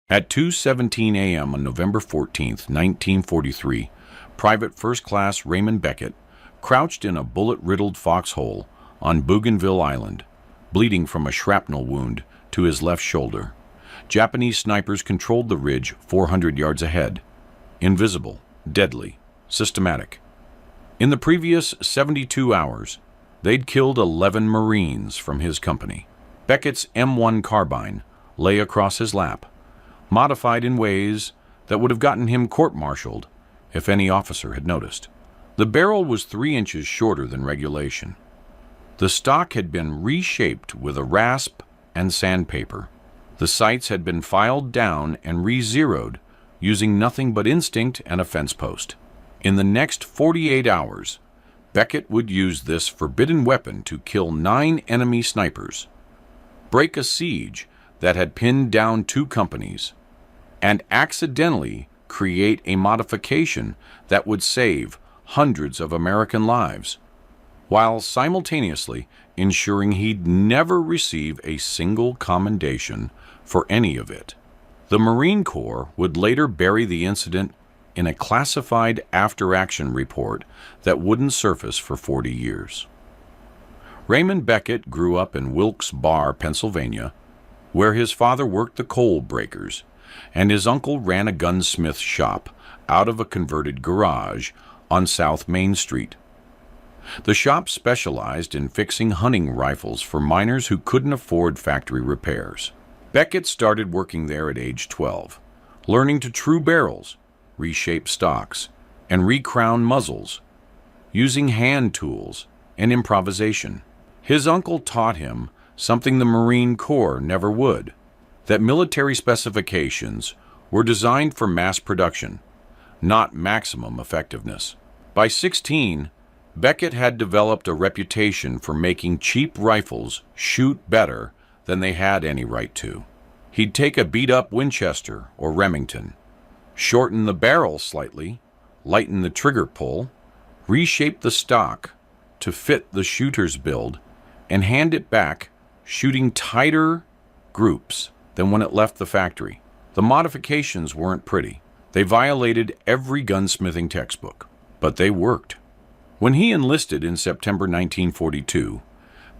At 2:17 a.m. on November 14, 1943, Private First Class Raymond Beckett crouched in a bullet-riddled foxhole on Bougainville Island, bleeding from a shrapnel wound to his left shoulder. Japanese snipers controlled the ridge 400 yards ahead. Invisible, deadly, systematic. In the previous 72 hours, they'd killed 11 Marines from his company. Beckett's M1 carbine lay across his lap, modified in ways that would have gotten him court-martialed if any officer had noticed. The barrel was 3 inches shorter than regulation. The stock had been reshaped with a rasp and sandpaper. The sights had been filed down and re-zeroed using nothing but instinct and a fence post. In the next 48 hours, Beckett would use this forbidden weapon to kill 9 enemy snipers, break a siege that had pinned down 2 companies, and accidentally create a modification that would save hundreds of American lives, while simultaneously ensuring he'd never receive a single commendation for any of it. The Marine Corps would later bury the incident in a classified after-action report that wouldn't surface for 40 years. Raymond Beckett grew up in Wilkes Barre, Pennsylvania, where his father worked the coal breakers, and his uncle ran a gunsmith shop out of a converted garage on South Main Street. The shop specialized in fixing hunting rifles for miners who couldn't afford factory repairs. Beckett started working there at age 12, learning to true barrels, reshape stocks, and recrown muzzles, using hand tools and improvisation. His uncle taught him something the Marine Corps never would, that military specifications were designed for mass production, not maximum effectiveness. By 16, Beckett had developed a reputation for making cheap rifles shoot better than they had any right to. He'd take a beat-up Winchester or Remington, shorten the barrel slightly, lighten the trigger pull, reshape the stock to fit the shooter's build, and hand it back, shooting tighter groups than when it left the factory. The modifications weren't pretty. They violated every gunsmithing textbook, but they worked. When he enlisted in September 1942,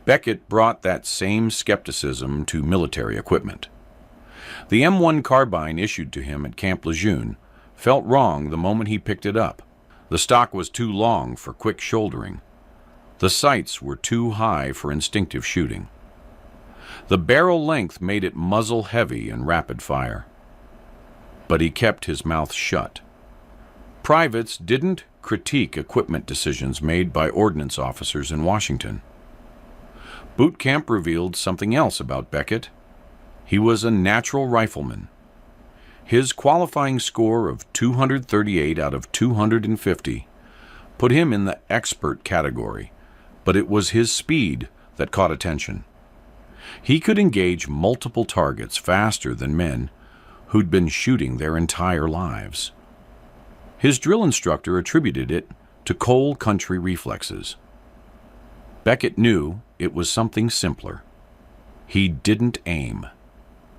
Beckett brought that same skepticism to military equipment. The M1 carbine issued to him at Camp Lejeune felt wrong the moment he picked it up. The stock was too long for quick shouldering. The sights were too high for instinctive shooting. The barrel length made it muzzle heavy and rapid fire. But he kept his mouth shut. Privates didn't critique equipment decisions made by ordnance officers in Washington. Boot camp revealed something else about Beckett. He was a natural rifleman. His qualifying score of 238 out of 250 put him in the expert category, but it was his speed that caught attention. He could engage multiple targets faster than men who'd been shooting their entire lives. His drill instructor attributed it to coal country reflexes. Beckett knew it was something simpler. He didn't aim.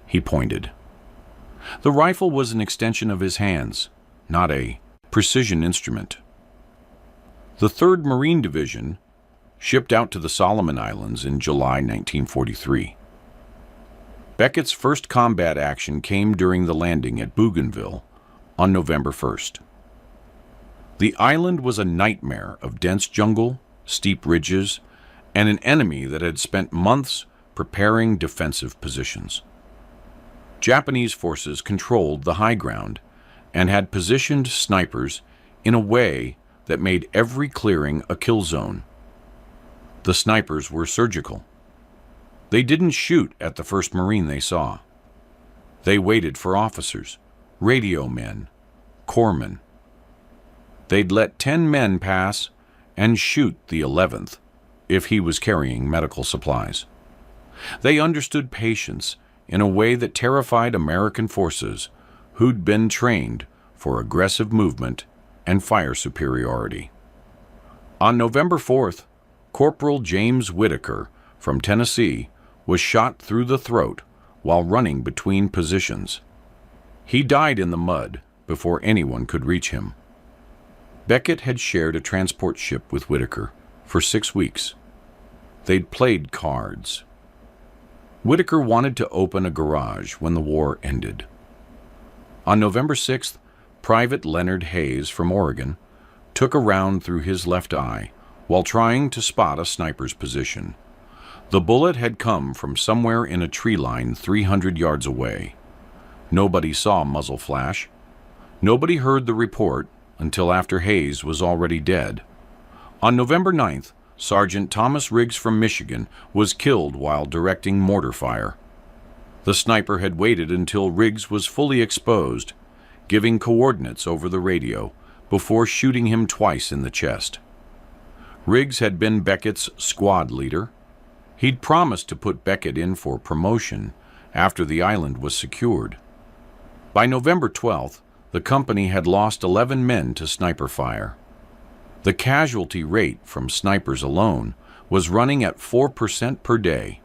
He pointed. The rifle was an extension of his hands, not a precision instrument. The 3rd Marine Division shipped out to the Solomon Islands in July 1943. Beckett's first combat action came during the landing at Bougainville on November 1st. The island was a nightmare of dense jungle, steep ridges, and an enemy that had spent months preparing defensive positions. Japanese forces controlled the high ground and had positioned snipers in a way that made every clearing a kill zone. The snipers were surgical. They didn't shoot at the first Marine they saw. They waited for officers, radio men, corpsmen. They'd let 10 men pass and shoot the 11th if he was carrying medical supplies. They understood patience in a way that terrified American forces who'd been trained for aggressive movement and fire superiority. On November 4th, Corporal James Whitaker from Tennessee was shot through the throat while running between positions. He died in the mud before anyone could reach him. Beckett had shared a transport ship with Whitaker for 6 weeks. They'd played cards. Whitaker wanted to open a garage when the war ended. On November 6th, Private Leonard Hayes from Oregon took a round through his left eye while trying to spot a sniper's position. The bullet had come from somewhere in a tree line 300 yards away. Nobody saw muzzle flash. Nobody heard the report until after Hayes was already dead. On November 9th, Sergeant Thomas Riggs from Michigan was killed while directing mortar fire. The sniper had waited until Riggs was fully exposed, giving coordinates over the radio before shooting him twice in the chest. Riggs had been Beckett's squad leader. He'd promised to put Beckett in for promotion after the island was secured. By November 12th, the company had lost 11 men to sniper fire. The casualty rate from snipers alone was running at 4% per day,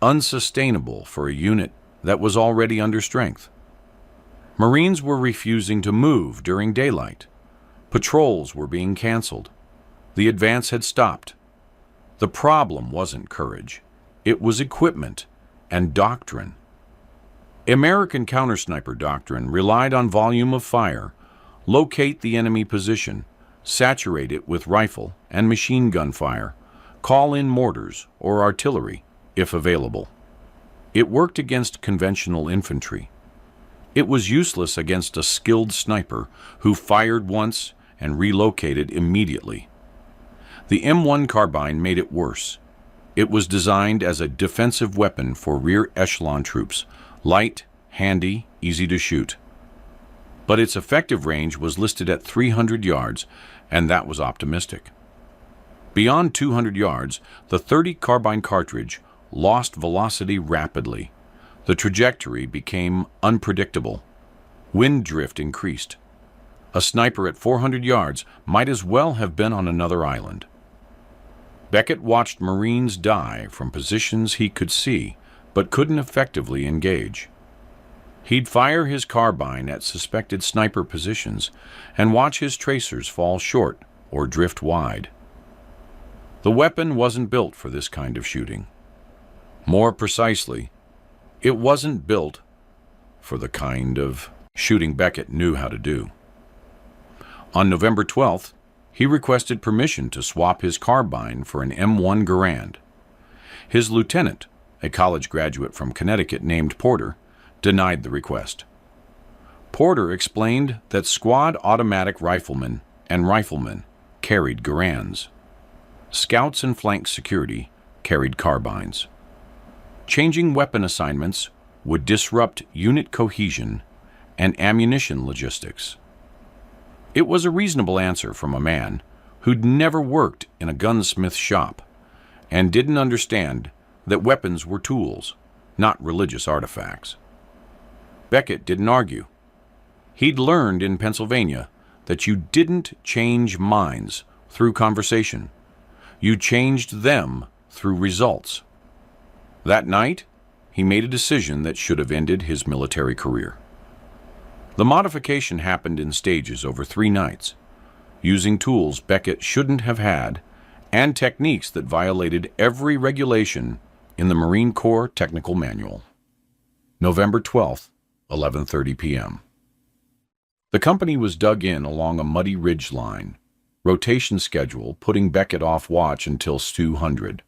unsustainable for a unit that was already under strength. Marines were refusing to move during daylight. Patrols were being canceled. The advance had stopped. The problem wasn't courage. It was equipment and doctrine. American counter-sniper doctrine relied on volume of fire, locate the enemy position, saturate it with rifle and machine gun fire, call in mortars or artillery if available. It worked against conventional infantry. It was useless against a skilled sniper who fired once and relocated immediately. The M1 carbine made it worse. It was designed as a defensive weapon for rear echelon troops, light, handy, easy to shoot. But its effective range was listed at 300 yards, and that was optimistic. Beyond 200 yards, the .30 carbine cartridge lost velocity rapidly. The trajectory became unpredictable. Wind drift increased. A sniper at 400 yards might as well have been on another island. Beckett watched Marines die from positions he could see, but couldn't effectively engage. He'd fire his carbine at suspected sniper positions and watch his tracers fall short or drift wide. The weapon wasn't built for this kind of shooting. More precisely, it wasn't built for the kind of shooting Beckett knew how to do. On November 12th, he requested permission to swap his carbine for an M1 Garand. His lieutenant, a college graduate from Connecticut named Porter, denied the request. Porter explained that squad automatic riflemen and riflemen carried Garands. Scouts and flank security carried carbines. Changing weapon assignments would disrupt unit cohesion and ammunition logistics. It was a reasonable answer from a man who'd never worked in a gunsmith shop and didn't understand that weapons were tools, not religious artifacts. Beckett didn't argue. He'd learned in Pennsylvania that you didn't change minds through conversation. You changed them through results. That night, he made a decision that should have ended his military career. The modification happened in stages over 3 nights, using tools Beckett shouldn't have had and techniques that violated every regulation in the Marine Corps Technical Manual. November 12th, 11:30 p.m. The company was dug in along a muddy ridge line, rotation schedule putting Beckett off watch until 200.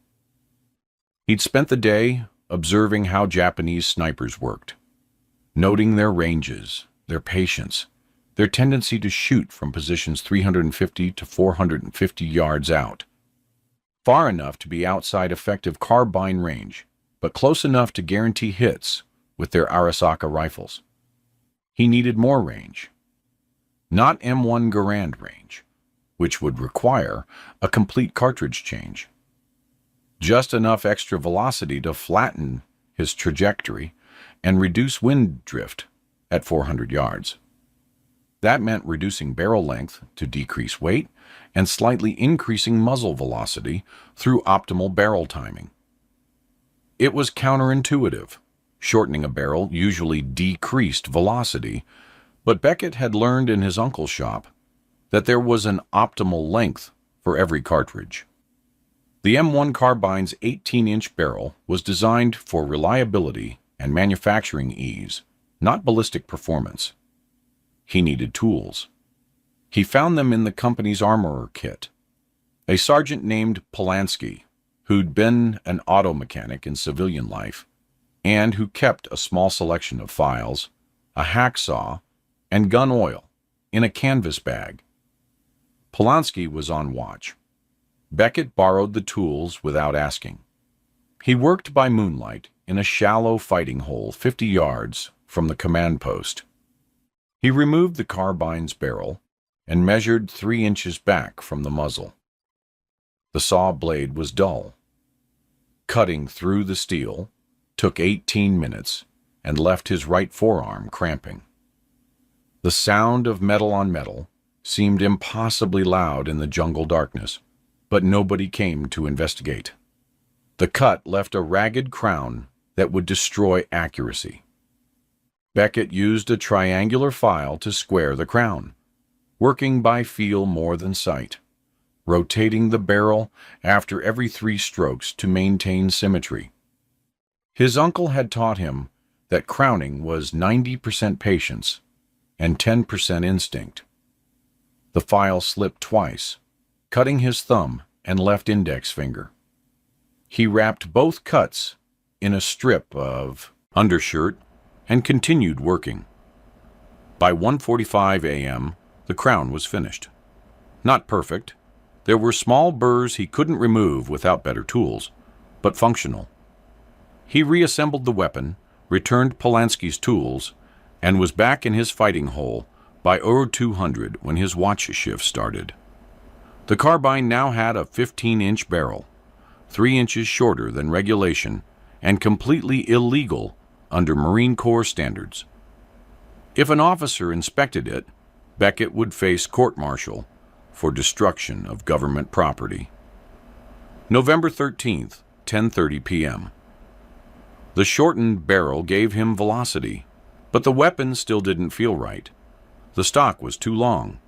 He'd spent the day observing how Japanese snipers worked, noting their ranges, their patience, their tendency to shoot from positions 350 to 450 yards out, far enough to be outside effective carbine range, but close enough to guarantee hits with their Arisaka rifles. He needed more range. Not M1 Garand range, which would require a complete cartridge change. Just enough extra velocity to flatten his trajectory and reduce wind drift at 400 yards. That meant reducing barrel length to decrease weight and slightly increasing muzzle velocity through optimal barrel timing. It was counterintuitive. Shortening a barrel usually decreased velocity, but Beckett had learned in his uncle's shop that there was an optimal length for every cartridge. The M1 Carbine's 18-inch barrel was designed for reliability and manufacturing ease, not ballistic performance. He needed tools. He found them in the company's armorer kit. A sergeant named Polanski, who'd been an auto mechanic in civilian life, and who kept a small selection of files, a hacksaw, and gun oil in a canvas bag. Polanski was on watch. Beckett borrowed the tools without asking. He worked by moonlight in a shallow fighting hole 50 yards from the command post. He removed the carbine's barrel and measured 3 inches back from the muzzle. The saw blade was dull. Cutting through the steel took 18 minutes and left his right forearm cramping. The sound of metal on metal seemed impossibly loud in the jungle darkness, but nobody came to investigate. The cut left a ragged crown that would destroy accuracy. Beckett used a triangular file to square the crown, working by feel more than sight, rotating the barrel after every 3 strokes to maintain symmetry. His uncle had taught him that crowning was 90% patience and 10% instinct. The file slipped twice, cutting his thumb and left index finger. He wrapped both cuts in a strip of undershirt and continued working. By 1:45 a.m., the crown was finished. Not perfect. There were small burrs he couldn't remove without better tools, but functional. He reassembled the weapon, returned Polanski's tools, and was back in his fighting hole by 0200 when his watch shift started. The carbine now had a 15-inch barrel, 3 inches shorter than regulation, and completely illegal under Marine Corps standards. If an officer inspected it, Beckett would face court-martial for destruction of government property. November 13th, 10:30 p.m. The shortened barrel gave him velocity, but the weapon still didn't feel right. The stock was too long.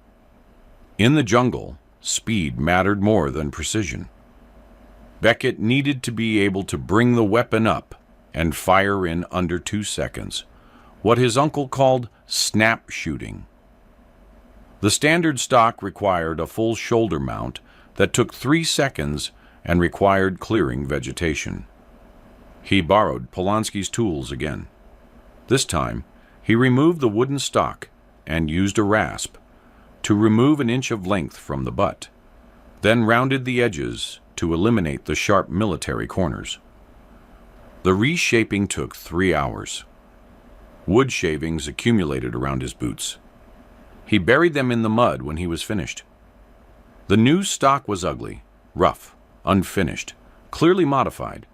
In the jungle, speed mattered more than precision. Beckett needed to be able to bring the weapon up and fire in under 2 seconds, what his uncle called snap shooting. The standard stock required a full shoulder mount that took 3 seconds and required clearing vegetation. He borrowed Polanski's tools again. This time, he removed the wooden stock and used a rasp to remove an inch of length from the butt, then rounded the edges to eliminate the sharp military corners. The reshaping took 3 hours. Wood shavings accumulated around his boots. He buried them in the mud when he was finished. The new stock was ugly, rough, unfinished, clearly modified.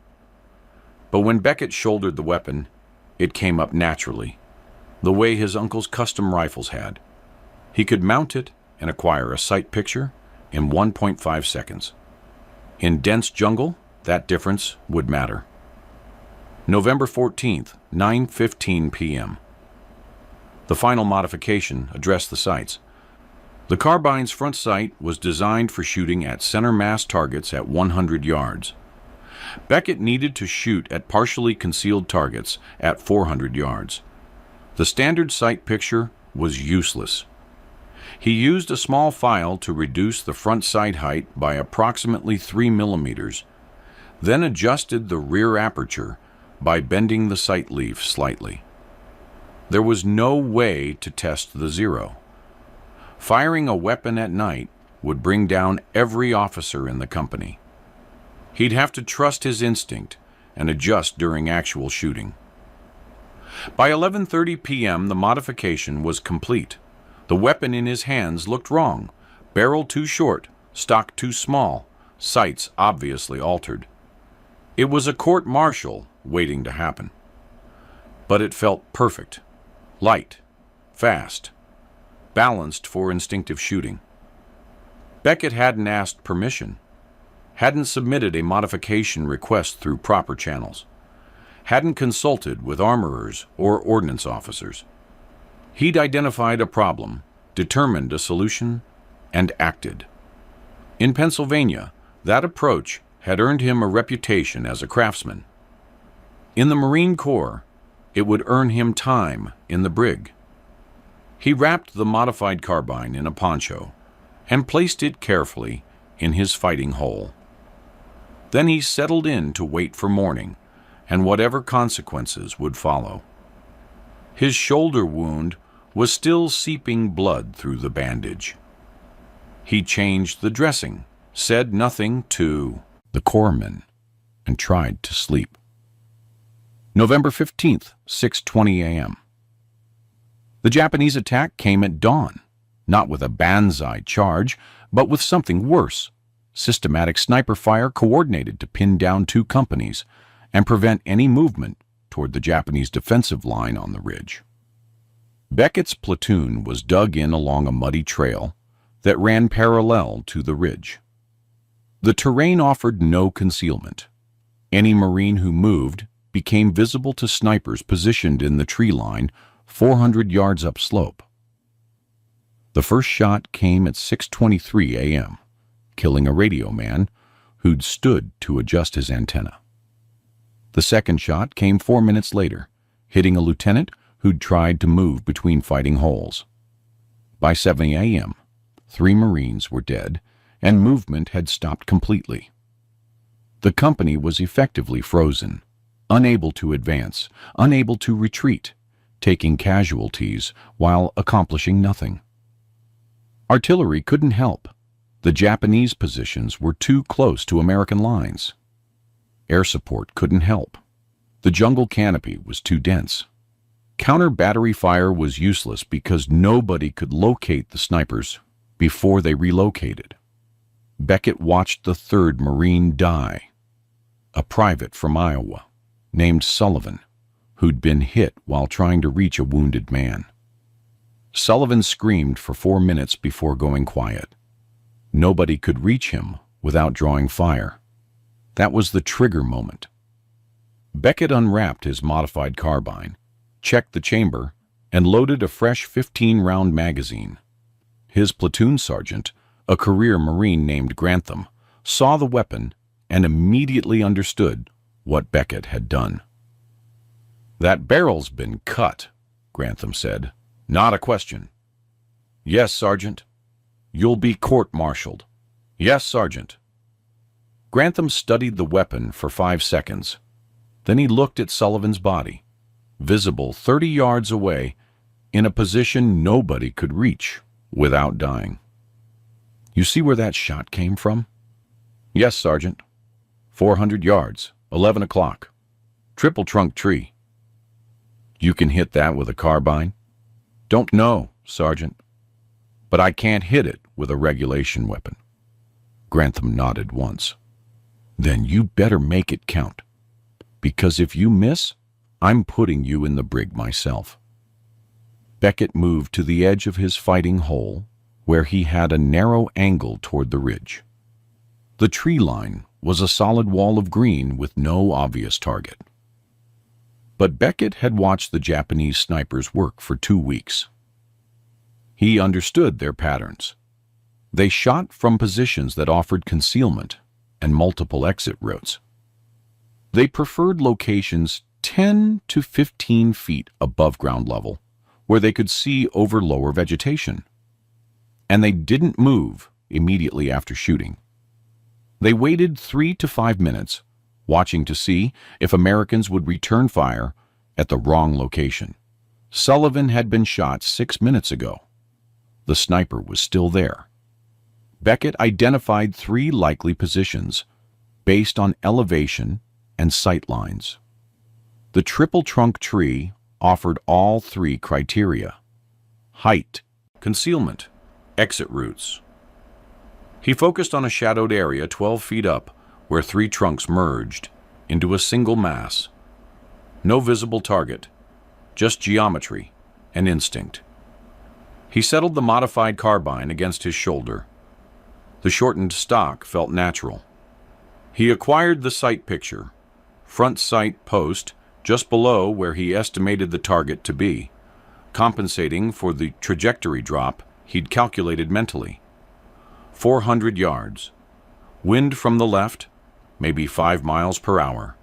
But when Beckett shouldered the weapon, it came up naturally, the way his uncle's custom rifles had. He could mount it and acquire a sight picture in 1.5 seconds. In dense jungle, that difference would matter. November 14th, 9:15 p.m. The final modification addressed the sights. The carbine's front sight was designed for shooting at center mass targets at 100 yards. Beckett needed to shoot at partially concealed targets at 400 yards. The standard sight picture was useless. He used a small file to reduce the front sight height by approximately 3 millimeters, then adjusted the rear aperture by bending the sight leaf slightly. There was no way to test the zero. Firing a weapon at night would bring down every officer in the company. He'd have to trust his instinct and adjust during actual shooting. By 11:30 p.m., the modification was complete. The weapon in his hands looked wrong. Barrel too short, stock too small, sights obviously altered. It was a court-martial waiting to happen. But it felt perfect. Light, fast, balanced for instinctive shooting. Beckett hadn't asked permission, hadn't submitted a modification request through proper channels, hadn't consulted with armorers or ordnance officers. He'd identified a problem, determined a solution, and acted. In Pennsylvania, that approach had earned him a reputation as a craftsman. In the Marine Corps, it would earn him time in the brig. He wrapped the modified carbine in a poncho and placed it carefully in his fighting hole. Then he settled in to wait for morning and whatever consequences would follow. His shoulder wound was still seeping blood through the bandage. He changed the dressing, said nothing to the corpsman, and tried to sleep. November 15th, 6:20 a.m. The Japanese attack came at dawn, not with a banzai charge, but with something worse: systematic sniper fire coordinated to pin down 2 companies and prevent any movement toward the Japanese defensive line on the ridge. Beckett's platoon was dug in along a muddy trail that ran parallel to the ridge. The terrain offered no concealment. Any Marine who moved became visible to snipers positioned in the tree line 400 yards upslope. The first shot came at 6:23 a.m., killing a radio man who'd stood to adjust his antenna. The second shot came 4 minutes later, hitting a lieutenant who'd tried to move between fighting holes. By 7 a.m., 3 Marines were dead, and movement had stopped completely. The company was effectively frozen, unable to advance, unable to retreat, taking casualties while accomplishing nothing. Artillery couldn't help. The Japanese positions were too close to American lines. Air support couldn't help. The jungle canopy was too dense. Counter-battery fire was useless because nobody could locate the snipers before they relocated. Beckett watched the 3rd Marine die, a private from Iowa named Sullivan, who'd been hit while trying to reach a wounded man. Sullivan screamed for 4 minutes before going quiet. Nobody could reach him without drawing fire. That was the trigger moment. Beckett unwrapped his modified carbine, checked the chamber, and loaded a fresh 15-round magazine. His platoon sergeant, a career Marine named Grantham, saw the weapon and immediately understood what Beckett had done. "That barrel's been cut," Grantham said. "Not a question." "Yes, Sergeant." "You'll be court-martialed." "Yes, Sergeant." Grantham studied the weapon for 5 seconds. Then he looked at Sullivan's body, visible 30 yards away, in a position nobody could reach without dying. "You see where that shot came from?" "Yes, Sergeant." 400 yards, 11 o'clock. Triple trunk tree." "You can hit that with a carbine?" "Don't know, Sergeant. But I can't hit it with a regulation weapon." Grantham nodded once. "Then you better make it count. Because if you miss, I'm putting you in the brig myself." Beckett moved to the edge of his fighting hole, where he had a narrow angle toward the ridge. The tree line was a solid wall of green with no obvious target. But Beckett had watched the Japanese snipers work for 2 weeks. He understood their patterns. They shot from positions that offered concealment and multiple exit routes. They preferred locations 10 to 15 feet above ground level, where they could see over lower vegetation. And they didn't move immediately after shooting. They waited 3 to 5 minutes, watching to see if Americans would return fire at the wrong location. Sullivan had been shot 6 minutes ago. The sniper was still there. Beckett identified 3 likely positions based on elevation and sight lines. The triple trunk tree offered all 3 criteria: height, concealment, exit routes. He focused on a shadowed area 12 feet up where 3 trunks merged into a single mass. No visible target, just geometry and instinct. He settled the modified carbine against his shoulder. The shortened stock felt natural. He acquired the sight picture, front sight post just below where he estimated the target to be, compensating for the trajectory drop he'd calculated mentally. 400 yards. Wind from the left, maybe 5 miles per hour.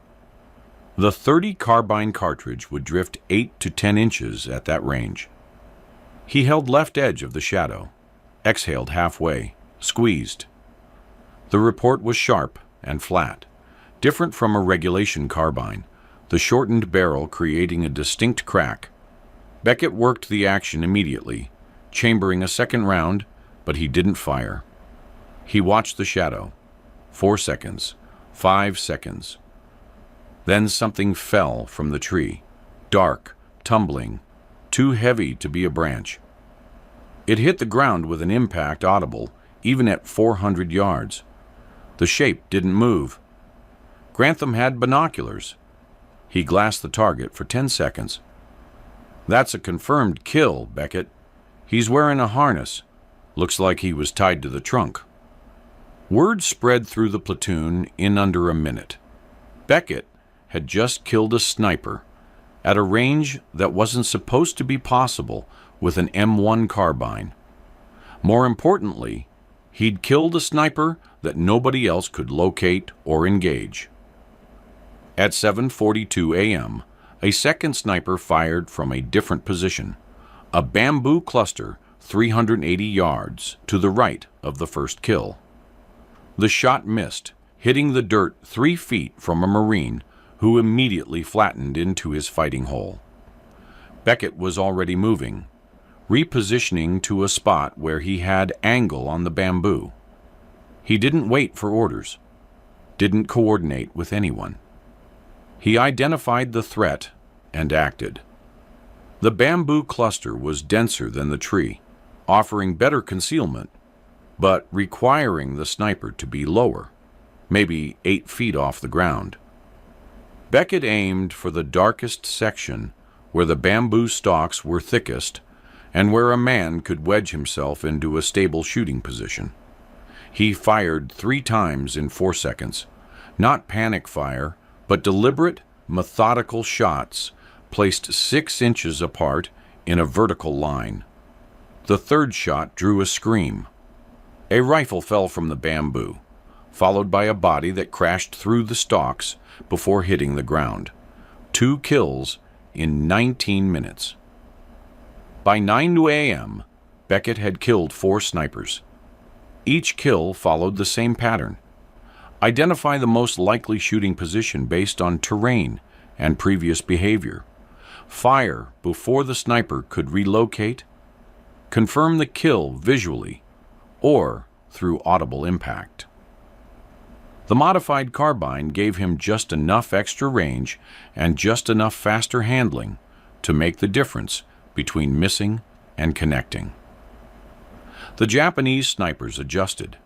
The .30 carbine cartridge would drift 8 to 10 inches at that range. He held left edge of the shadow, exhaled halfway, squeezed. The report was sharp and flat, different from a regulation carbine, the shortened barrel creating a distinct crack. Beckett worked the action immediately, chambering a second round, but he didn't fire. He watched the shadow. 4 seconds, 5 seconds. Then something fell from the tree, dark, tumbling, too heavy to be a branch. It hit the ground with an impact audible even at 400 yards. The shape didn't move. Grantham had binoculars. He glassed the target for 10 seconds. "That's a confirmed kill, Beckett. He's wearing a harness. Looks like he was tied to the trunk." Word spread through the platoon in under a minute. Beckett had just killed a sniper at a range that wasn't supposed to be possible with an M1 carbine. More importantly, he'd killed a sniper that nobody else could locate or engage. At 7:42 a.m., a second sniper fired from a different position, a bamboo cluster 380 yards to the right of the first kill. The shot missed, hitting the dirt 3 feet from a Marine who immediately flattened into his fighting hole. Beckett was already moving, repositioning to a spot where he had angle on the bamboo. He didn't wait for orders, didn't coordinate with anyone. He identified the threat and acted. The bamboo cluster was denser than the tree, offering better concealment, but requiring the sniper to be lower, maybe 8 feet off the ground. Beckett aimed for the darkest section where the bamboo stalks were thickest and where a man could wedge himself into a stable shooting position. He fired 3 times in 4 seconds, not panic fire, but deliberate, methodical shots placed 6 inches apart in a vertical line. The third shot drew a scream. A rifle fell from the bamboo, followed by a body that crashed through the stalks before hitting the ground. 2 kills in 19 minutes. By 9 a.m., Beckett had killed 4 snipers. Each kill followed the same pattern. Identify the most likely shooting position based on terrain and previous behavior. Fire before the sniper could relocate. Confirm the kill visually or through audible impact. The modified carbine gave him just enough extra range and just enough faster handling to make the difference between missing and connecting. The Japanese snipers adjusted.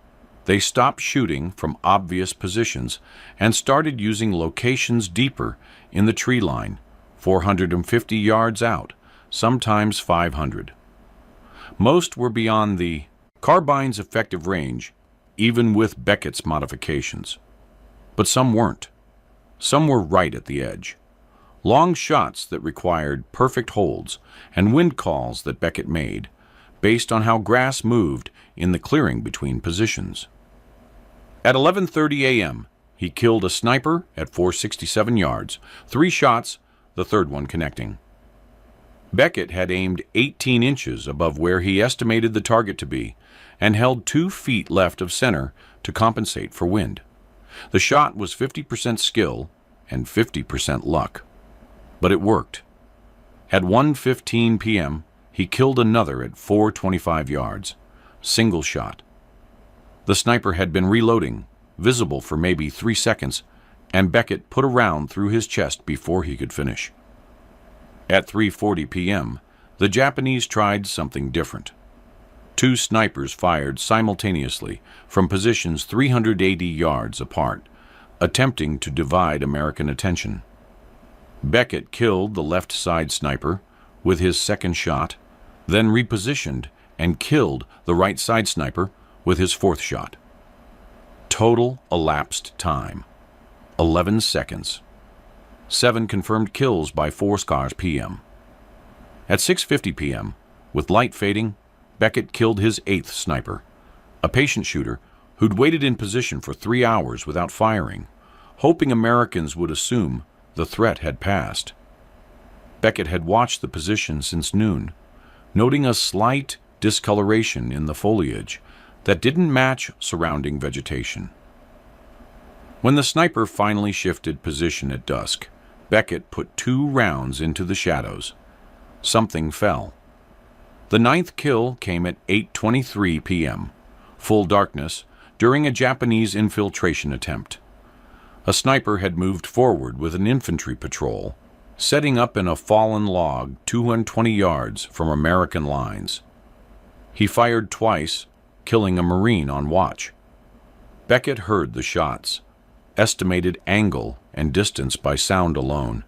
They stopped shooting from obvious positions and started using locations deeper in the tree line, 450 yards out, sometimes 500. Most were beyond the carbine's effective range, even with Beckett's modifications. But some weren't. Some were right at the edge. Long shots that required perfect holds and wind calls that Beckett made, based on how grass moved in the clearing between positions. At 11:30 a.m., he killed a sniper at 467 yards, 3 shots, the third one connecting. Beckett had aimed 18 inches above where he estimated the target to be and held 2 feet left of center to compensate for wind. The shot was 50% skill and 50% luck. But it worked. At 1:15 p.m., he killed another at 425 yards, single shot. The sniper had been reloading, visible for maybe 3 seconds, and Beckett put a round through his chest before he could finish. At 3:40 p.m., the Japanese tried something different. 2 snipers fired simultaneously from positions 380 yards apart, attempting to divide American attention. Beckett killed the left side sniper with his second shot, then repositioned and killed the right side sniper with his fourth shot. Total elapsed time, 11 seconds. 7 confirmed kills by 4 p.m. At 6:50 p.m., with light fading, Beckett killed his 8th sniper, a patient shooter who'd waited in position for 3 hours without firing, hoping Americans would assume the threat had passed. Beckett had watched the position since noon, noting a slight discoloration in the foliage that didn't match surrounding vegetation. When the sniper finally shifted position at dusk, Beckett put 2 rounds into the shadows. Something fell. The 9th kill came at 8:23 p.m., full darkness, during a Japanese infiltration attempt. A sniper had moved forward with an infantry patrol, setting up in a fallen log 220 yards from American lines. He fired twice, killing a Marine on watch. Beckett heard the shots, estimated angle and distance by sound alone,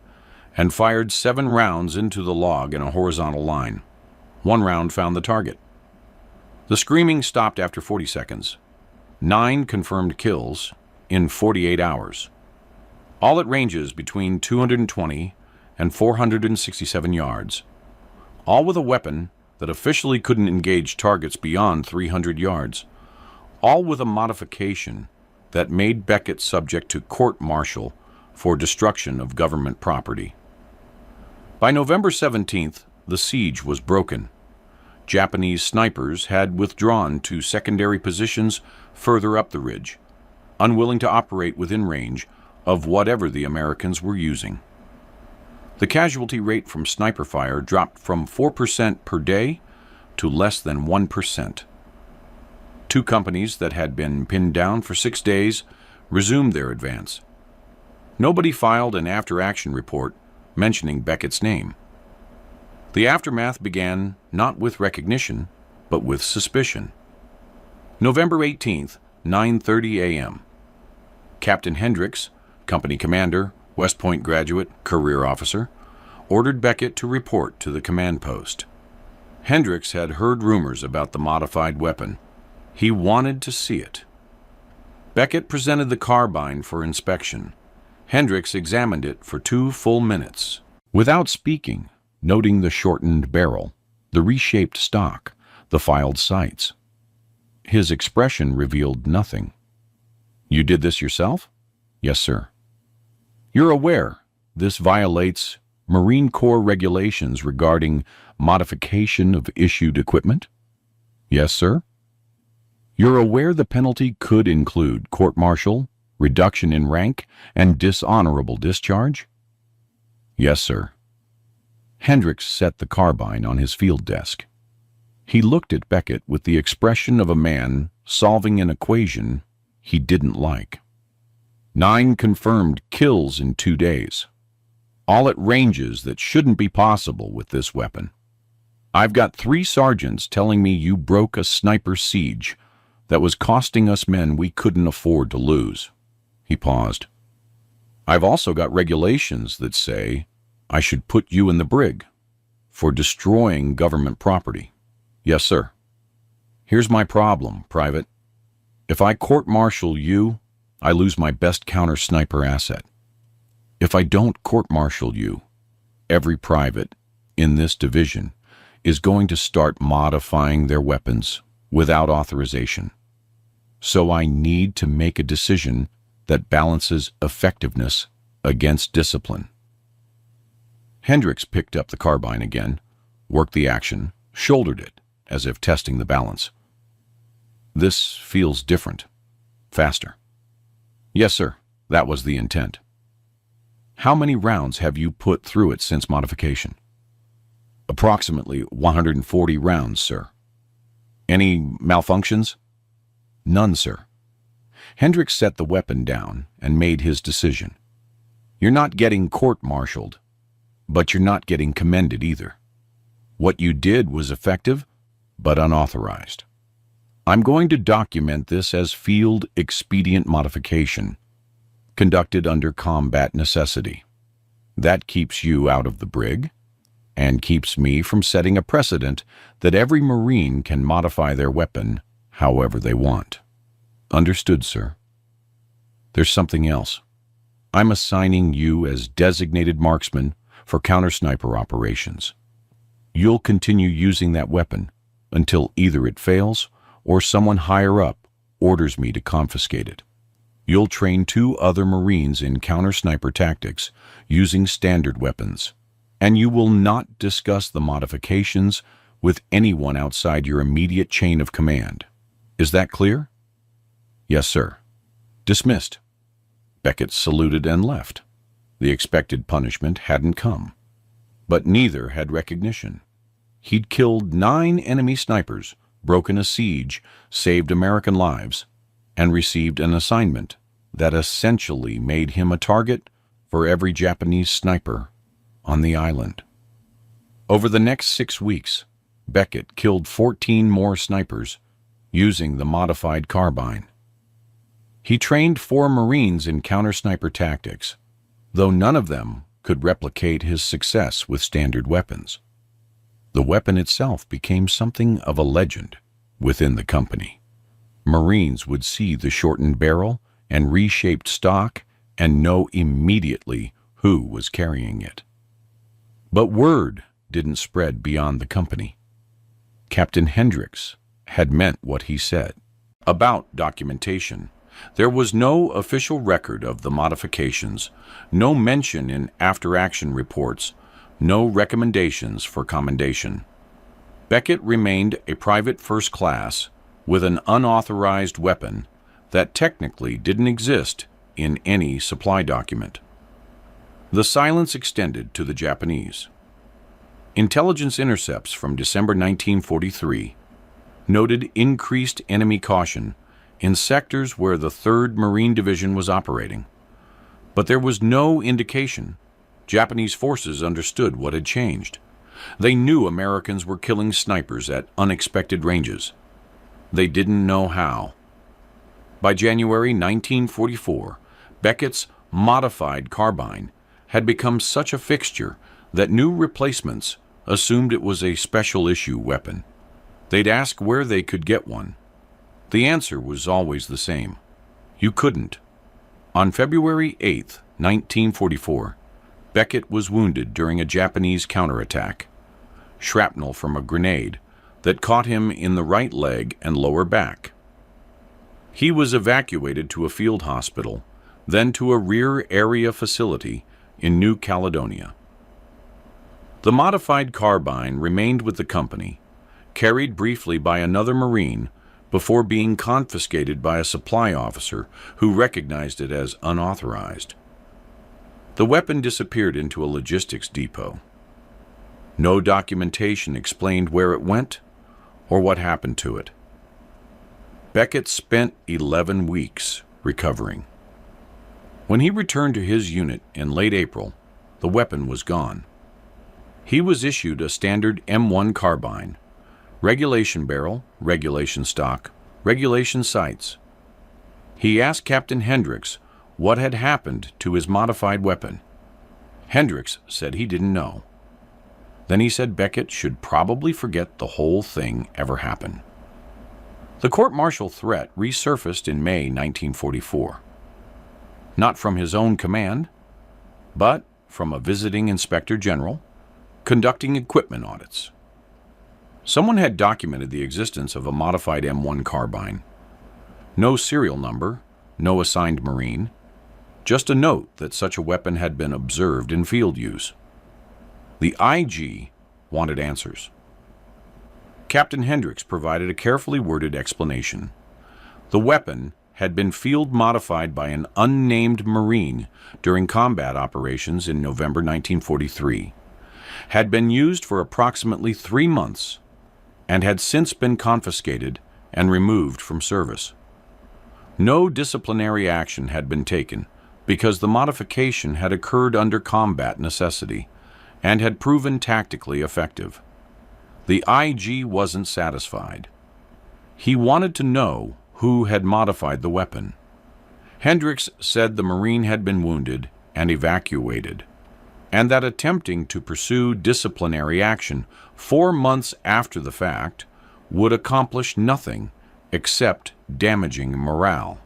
and fired 7 rounds into the log in a horizontal line. 1 round found the target. The screaming stopped after 40 seconds. 9 confirmed kills in 48 hours. All at ranges between 220 and 467 yards. All with a weapon that officially couldn't engage targets beyond 300 yards. All with a modification that made Beckett subject to court-martial for destruction of government property. By November 17th, the siege was broken. Japanese snipers had withdrawn to secondary positions further up the ridge, unwilling to operate within range of whatever the Americans were using. The casualty rate from sniper fire dropped from 4% per day to less than 1%. 2 companies that had been pinned down for 6 days resumed their advance. Nobody filed an after-action report mentioning Beckett's name. The aftermath began not with recognition, but with suspicion. November 18th, 9:30 a.m. Captain Hendricks, company commander, West Point graduate, career officer, ordered Beckett to report to the command post. Hendricks had heard rumors about the modified weapon. He wanted to see it. Beckett presented the carbine for inspection. Hendricks examined it for 2 full minutes, without speaking, noting the shortened barrel, the reshaped stock, the filed sights. His expression revealed nothing. "You did this yourself?" "Yes, sir." "You're aware this violates Marine Corps regulations regarding modification of issued equipment?" "Yes, sir." "You're aware the penalty could include court-martial, reduction in rank, and dishonorable discharge?" "Yes, sir." Hendricks set the carbine on his field desk. He looked at Beckett with the expression of a man solving an equation he didn't like. 9 confirmed kills in 2 days. All at ranges that shouldn't be possible with this weapon. I've got 3 sergeants telling me you broke a sniper siege that was costing us men we couldn't afford to lose. He paused. I've also got regulations that say I should put you in the brig for destroying government property. Yes, sir. Here's my problem, Private. If I court-martial you, I lose my best counter-sniper asset. If I don't court-martial you, every private in this division is going to start modifying their weapons without authorization. So I need to make a decision that balances effectiveness against discipline. Hendricks picked up the carbine again, worked the action, shouldered it, as if testing the balance. This feels different. Faster. Yes, sir. That was the intent. How many rounds have you put through it since modification? Approximately 140 rounds, sir. Any malfunctions? None, sir. Hendricks set the weapon down and made his decision. You're not getting court-martialed, but you're not getting commended either. What you did was effective, but unauthorized. I'm going to document this as field expedient modification, conducted under combat necessity. That keeps you out of the brig, and keeps me from setting a precedent that every Marine can modify their weapon however they want. Understood, sir. There's something else. I'm assigning you as designated marksman for counter-sniper operations. You'll continue using that weapon until either it fails or someone higher up orders me to confiscate it. You'll train 2 other Marines in counter-sniper tactics using standard weapons, and you will not discuss the modifications with anyone outside your immediate chain of command. Is that clear? Yes, sir. Dismissed. Beckett saluted and left. The expected punishment hadn't come, but neither had recognition. He'd killed 9 enemy snipers, broken a siege, saved American lives, and received an assignment that essentially made him a target for every Japanese sniper on the island. Over the next 6 weeks, Beckett killed 14 more snipers using the modified carbine. He trained 4 Marines in counter-sniper tactics, though none of them could replicate his success with standard weapons. The weapon itself became something of a legend within the company. Marines would see the shortened barrel and reshaped stock and know immediately who was carrying it. But word didn't spread beyond the company. Captain Hendricks had meant what he said. About documentation, there was no official record of the modifications, no mention in after-action reports, no recommendations for commendation. Beckett remained a private first class with an unauthorized weapon that technically didn't exist in any supply document. The silence extended to the Japanese. Intelligence intercepts from December 1943 noted increased enemy caution in sectors where the 3rd Marine Division was operating, but there was no indication Japanese forces understood what had changed. They knew Americans were killing snipers at unexpected ranges. They didn't know how. By January 1944, Beckett's modified carbine had become such a fixture that new replacements assumed it was a special issue weapon. They'd ask where they could get one. The answer was always the same. You couldn't. On February 8, 1944, Beckett was wounded during a Japanese counterattack. Shrapnel from a grenade that caught him in the right leg and lower back. He was evacuated to a field hospital, then to a rear area facility in New Caledonia. The modified carbine remained with the company, carried briefly by another Marine before being confiscated by a supply officer who recognized it as unauthorized. The weapon disappeared into a logistics depot. No documentation explained where it went or what happened to it. Beckett spent 11 weeks recovering. When he returned to his unit in late April, the weapon was gone. He was issued a standard M1 carbine, regulation barrel, regulation stock, regulation sights. He asked Captain Hendricks what had happened to his modified weapon. Hendricks said he didn't know. Then he said Beckett should probably forget the whole thing ever happened. The court-martial threat resurfaced in May 1944. Not from his own command, but from a visiting inspector general conducting equipment audits. Someone had documented the existence of a modified M1 carbine. No serial number, no assigned Marine, just a note that such a weapon had been observed in field use. The IG wanted answers. Captain Hendricks provided a carefully worded explanation. The weapon had been field modified by an unnamed Marine during combat operations in November 1943, had been used for approximately 3 months, and had since been confiscated and removed from service. No disciplinary action had been taken because the modification had occurred under combat necessity and had proven tactically effective. The IG wasn't satisfied. He wanted to know who had modified the weapon. Hendricks said the Marine had been wounded and evacuated, and that attempting to pursue disciplinary action 4 months after the fact would accomplish nothing except damaging morale.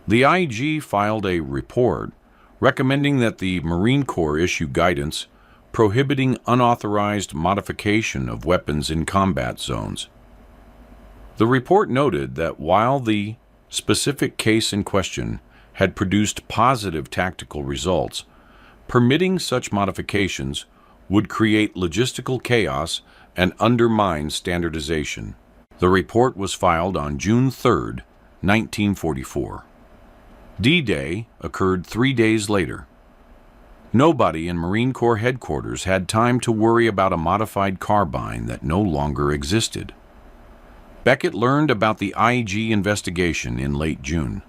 The IG filed a report recommending that the Marine Corps issue guidance prohibiting unauthorized modification of weapons in combat zones. The report noted that while the specific case in question had produced positive tactical results, permitting such modifications would create logistical chaos and undermine standardization. The report was filed on June 3, 1944. D-Day occurred 3 days later. Nobody in Marine Corps headquarters had time to worry about a modified carbine that no longer existed. Beckett learned about the IG investigation in late June.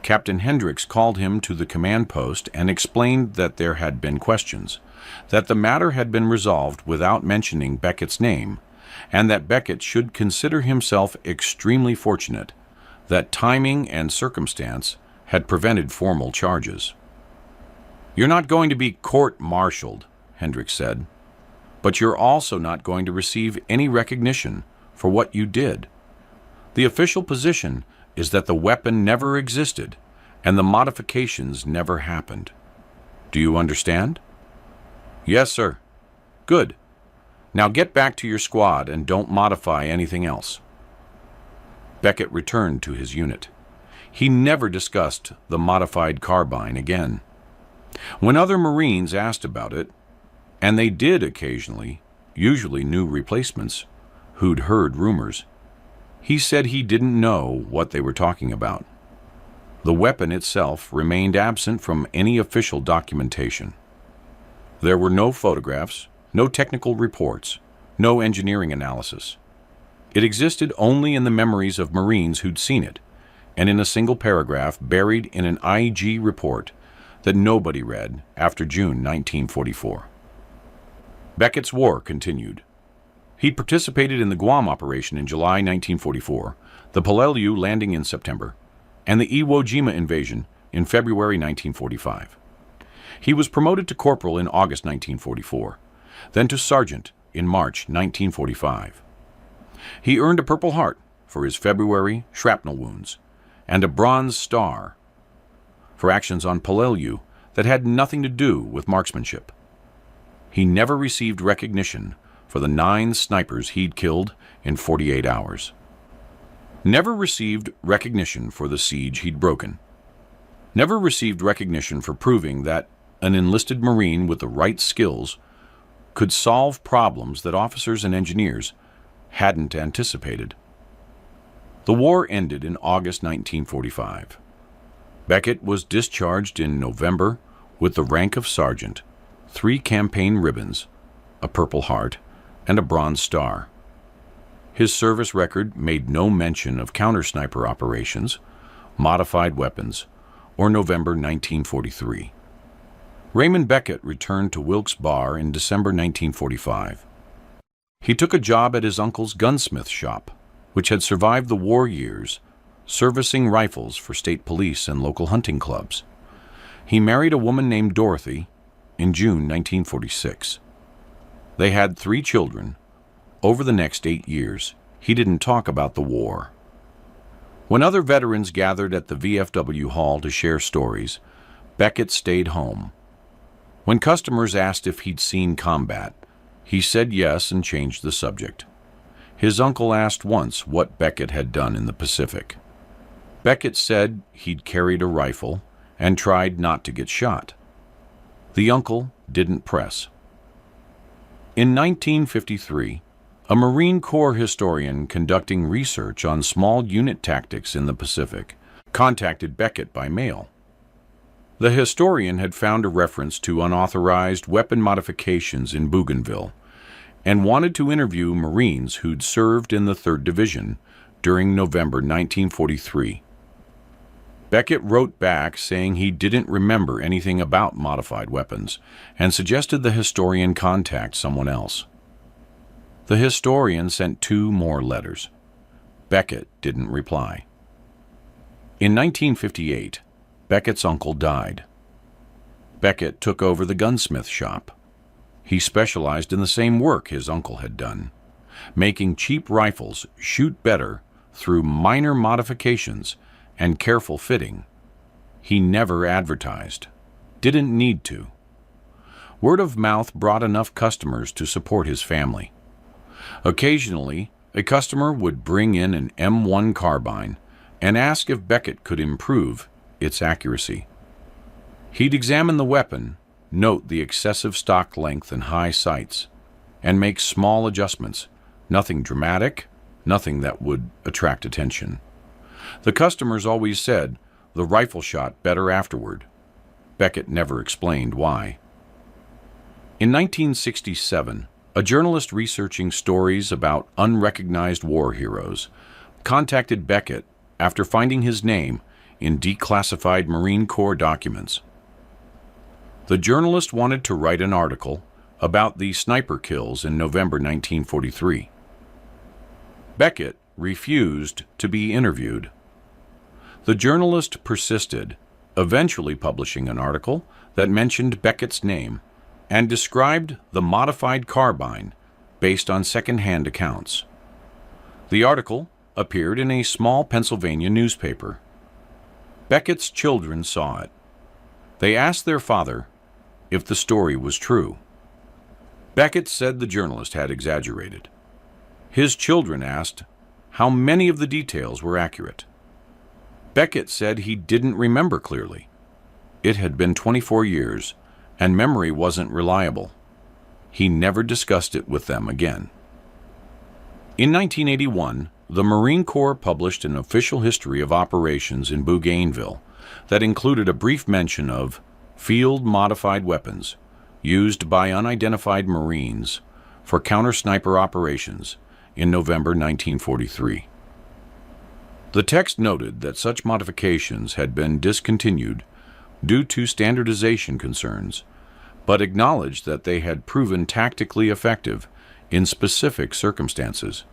Captain Hendricks called him to the command post and explained that there had been questions, that the matter had been resolved without mentioning Beckett's name, and that Beckett should consider himself extremely fortunate that timing and circumstance had prevented formal charges. "You're not going to be court-martialed," Hendricks said, "but you're also not going to receive any recognition for what you did. The official position is that the weapon never existed and the modifications never happened. Do you understand?" "Yes, sir." "Good. Now get back to your squad and don't modify anything else." Beckett returned to his unit. He never discussed the modified carbine again. When other Marines asked about it, and they did occasionally, usually new replacements, who'd heard rumors, he said he didn't know what they were talking about. The weapon itself remained absent from any official documentation. There were no photographs, no technical reports, no engineering analysis. It existed only in the memories of Marines who'd seen it, and in a single paragraph buried in an IG report that nobody read after June 1944. Beckett's war continued. He participated in the Guam operation in July 1944, the Peleliu landing in September, and the Iwo Jima invasion in February 1945. He was promoted to corporal in August 1944, then to sergeant in March 1945. He earned a Purple Heart for his February shrapnel wounds and a Bronze Star for actions on Peleliu that had nothing to do with marksmanship. He never received recognition for the 9 snipers he'd killed in 48 hours. Never received recognition for the siege he'd broken. Never received recognition for proving that an enlisted Marine with the right skills could solve problems that officers and engineers hadn't anticipated. The war ended in August 1945. Beckett was discharged in November with the rank of sergeant, 3 campaign ribbons, a Purple Heart, and a Bronze Star. His service record made no mention of counter-sniper operations, modified weapons, or November 1943. Raymond Beckett returned to Wilkes Barre in December 1945. He took a job at his uncle's gunsmith shop, which had survived the war years, servicing rifles for state police and local hunting clubs. He married a woman named Dorothy in June 1946. They had 3 children. Over the next 8 years, he didn't talk about the war. When other veterans gathered at the VFW hall to share stories, Beckett stayed home. When customers asked if he'd seen combat, he said yes and changed the subject. His uncle asked once what Beckett had done in the Pacific. Beckett said he'd carried a rifle and tried not to get shot. The uncle didn't press. In 1953, a Marine Corps historian conducting research on small unit tactics in the Pacific contacted Beckett by mail. The historian had found a reference to unauthorized weapon modifications in Bougainville and wanted to interview Marines who'd served in the 3rd Division during November 1943. Beckett wrote back saying he didn't remember anything about modified weapons and suggested the historian contact someone else. The historian sent 2 more letters. Beckett didn't reply. In 1958, Beckett's uncle died. Beckett took over the gunsmith shop. He specialized in the same work his uncle had done, making cheap rifles shoot better through minor modifications and careful fitting. he never advertised. Didn't need to. Word of mouth brought enough customers to support his family. Occasionally, a customer would bring in an M1 carbine and ask if Beckett could improve its accuracy. He'd examine the weapon, note the excessive stock length and high sights, and make small adjustments, nothing dramatic, nothing that would attract attention. The customers always said the rifle shot better afterward. Beckett never explained why. In 1967, a journalist researching stories about unrecognized war heroes contacted Beckett after finding his name in declassified Marine Corps documents. The journalist wanted to write an article about the sniper kills in November 1943. Beckett refused to be interviewed. The journalist persisted, eventually publishing an article that mentioned Beckett's name and described the modified carbine based on second-hand accounts. The article appeared in a small Pennsylvania newspaper. Beckett's children saw it. They asked their father if the story was true. Beckett said the journalist had exaggerated. His children asked how many of the details were accurate. Beckett said he didn't remember clearly. It had been 24 years, and memory wasn't reliable. He never discussed it with them again. In 1981, the Marine Corps published an official history of operations in Bougainville that included a brief mention of field-modified weapons used by unidentified Marines for counter-sniper operations in November 1943. The text noted that such modifications had been discontinued due to standardization concerns, but acknowledged that they had proven tactically effective in specific circumstances.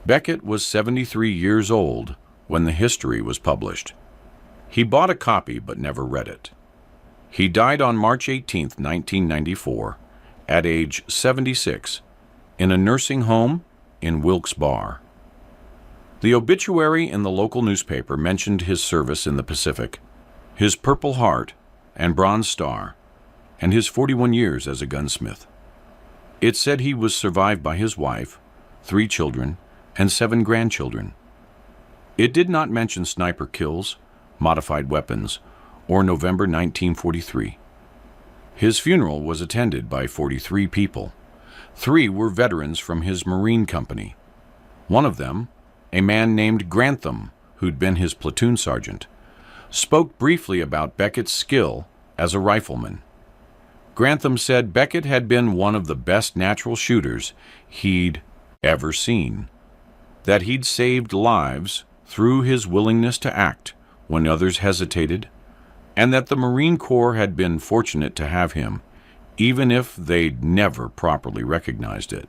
Beckett was 73 years old when the history was published. He bought a copy but never read it. He died on March 18, 1994, at age 76, in a nursing home in Wilkes-Barre. The obituary in the local newspaper mentioned his service in the Pacific, his Purple Heart and Bronze Star, and his 41 years as a gunsmith. It said he was survived by his wife, 3 children, and 7 grandchildren. It did not mention sniper kills, modified weapons, or November 1943. His funeral was attended by 43 people. 3 were veterans from his Marine company. One of them, a man named Grantham, who'd been his platoon sergeant, spoke briefly about Beckett's skill as a rifleman. Grantham said Beckett had been one of the best natural shooters he'd ever seen, that he'd saved lives through his willingness to act when others hesitated, and that the Marine Corps had been fortunate to have him, even if they'd never properly recognized it.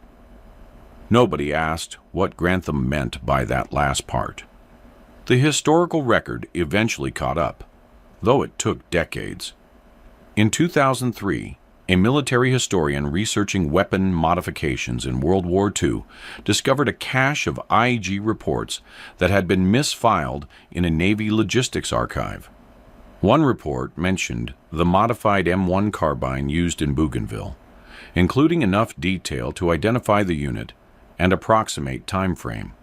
Nobody asked what Grantham meant by that last part. The historical record eventually caught up, though it took decades. In 2003, a military historian researching weapon modifications in World War II discovered a cache of IEG reports that had been misfiled in a Navy logistics archive. One report mentioned the modified M1 carbine used in Bougainville, including enough detail to identify the unit and approximate time frame.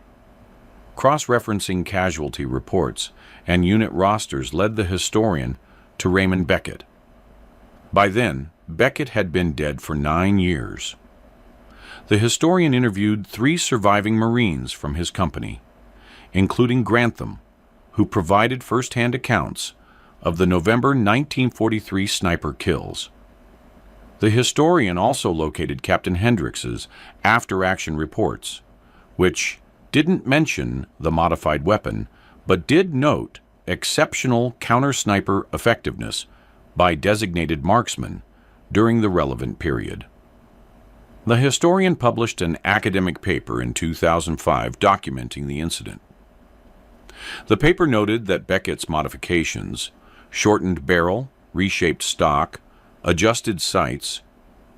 Cross-referencing casualty reports and unit rosters led the historian to Raymond Beckett. By then, Beckett had been dead for 9 years. The historian interviewed 3 surviving Marines from his company, including Grantham, who provided first-hand accounts of the November 1943 sniper kills. The historian also located Captain Hendricks's after-action reports, which didn't mention the modified weapon, but did note exceptional counter-sniper effectiveness by designated marksmen during the relevant period. The historian published an academic paper in 2005 documenting the incident. The paper noted that Beckett's modifications, shortened barrel, reshaped stock, adjusted sights,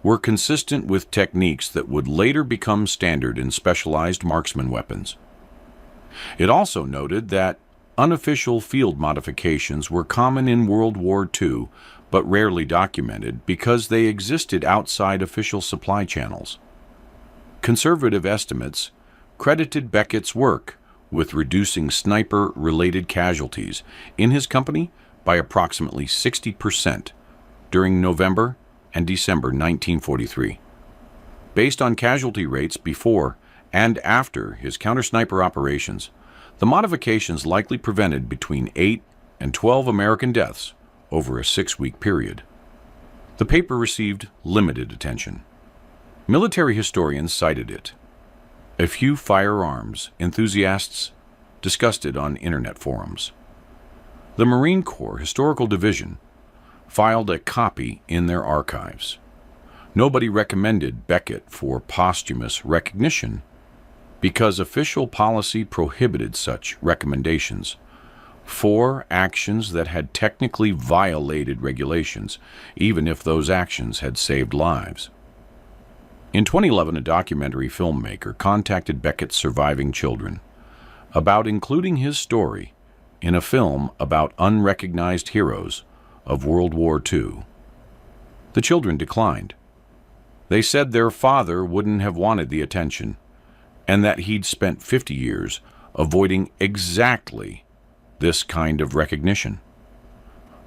were consistent with techniques that would later become standard in specialized marksman weapons. It also noted that Unofficial field modifications were common in World War II, but rarely documented because they existed outside official supply channels. Conservative estimates credited Beckett's work with reducing sniper-related casualties in his company by approximately 60% during November and December 1943. Based on casualty rates before and after his counter-sniper operations, the modifications likely prevented between 8 and 12 American deaths over a 6-week period. The paper received limited attention. Military historians cited it. A few firearms enthusiasts discussed it on internet forums. The Marine Corps Historical Division filed a copy in their archives. Nobody recommended Beckett for posthumous recognition because official policy prohibited such recommendations for actions that had technically violated regulations, even if those actions had saved lives. In 2011, a documentary filmmaker contacted Beckett's surviving children about including his story in a film about unrecognized heroes of World War II. The children declined. They said their father wouldn't have wanted the attention, and that he'd spent 50 years avoiding exactly this kind of recognition.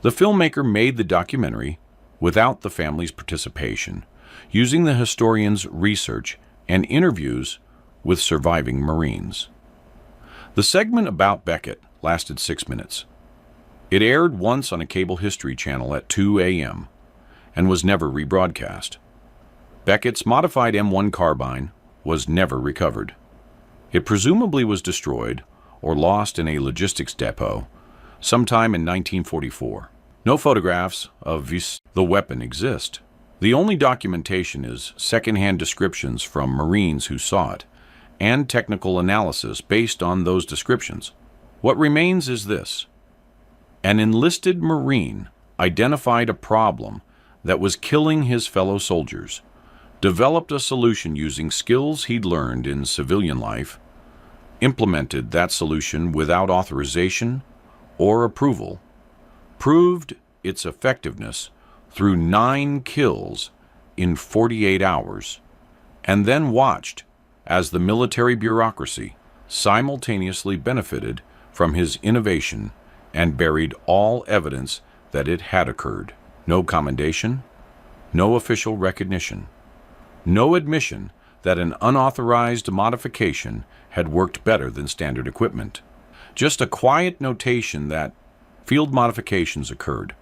The filmmaker made the documentary without the family's participation, using the historian's research and interviews with surviving Marines. The segment about Beckett lasted 6 minutes. It aired once on a cable history channel at 2 a.m. and was never rebroadcast. Beckett's modified M1 carbine was never recovered. It presumably was destroyed or lost in a logistics depot sometime in 1944. No photographs of the weapon exist. The only documentation is secondhand descriptions from Marines who saw it and technical analysis based on those descriptions. What remains is this: an enlisted Marine identified a problem that was killing his fellow soldiers, developed a solution using skills he'd learned in civilian life, implemented that solution without authorization or approval, proved its effectiveness through 9 kills in 48 hours, and then watched as the military bureaucracy simultaneously benefited from his innovation and buried all evidence that it had occurred. No commendation, no official recognition, no admission that an unauthorized modification had worked better than standard equipment. Just a quiet notation that field modifications occurred,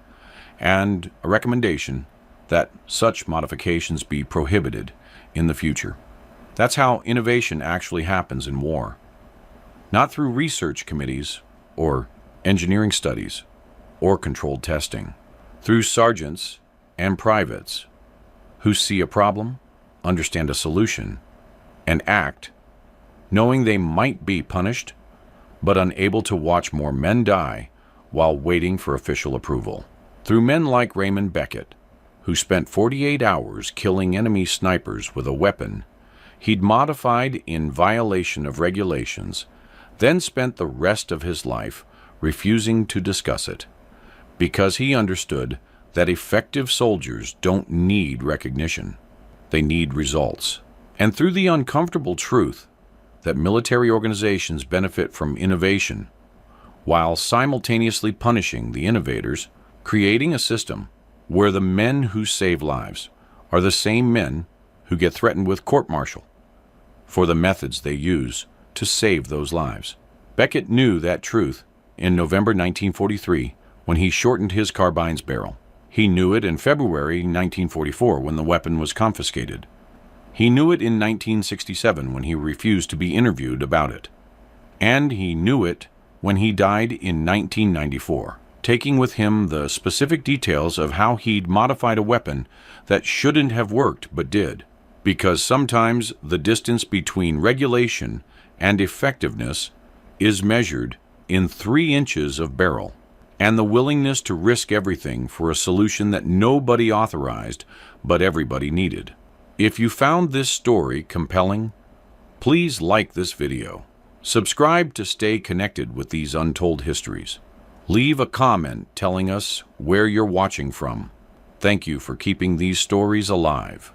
and a recommendation that such modifications be prohibited in the future. That's how innovation actually happens in war. Not through research committees or engineering studies or controlled testing. Through sergeants and privates who see a problem, understand a solution, and act, knowing they might be punished, but unable to watch more men die while waiting for official approval. Through men like Raymond Beckett, who spent 48 hours killing enemy snipers with a weapon he'd modified in violation of regulations, then spent the rest of his life refusing to discuss it, because he understood that effective soldiers don't need recognition. They need results. And through the uncomfortable truth that military organizations benefit from innovation, while simultaneously punishing the innovators, creating a system where the men who save lives are the same men who get threatened with court-martial for the methods they use to save those lives. Beckett knew that truth in November 1943 when he shortened his carbine's barrel. He knew it in February 1944 when the weapon was confiscated. He knew it in 1967 when he refused to be interviewed about it. And he knew it when he died in 1994, taking with him the specific details of how he'd modified a weapon that shouldn't have worked but did. Because sometimes the distance between regulation and effectiveness is measured in 3 inches of barrel, and the willingness to risk everything for a solution that nobody authorized but everybody needed. If you found this story compelling, please like this video, Subscribe to stay connected with these untold histories. Leave a comment telling us where you're watching from. Thank you for keeping these stories alive.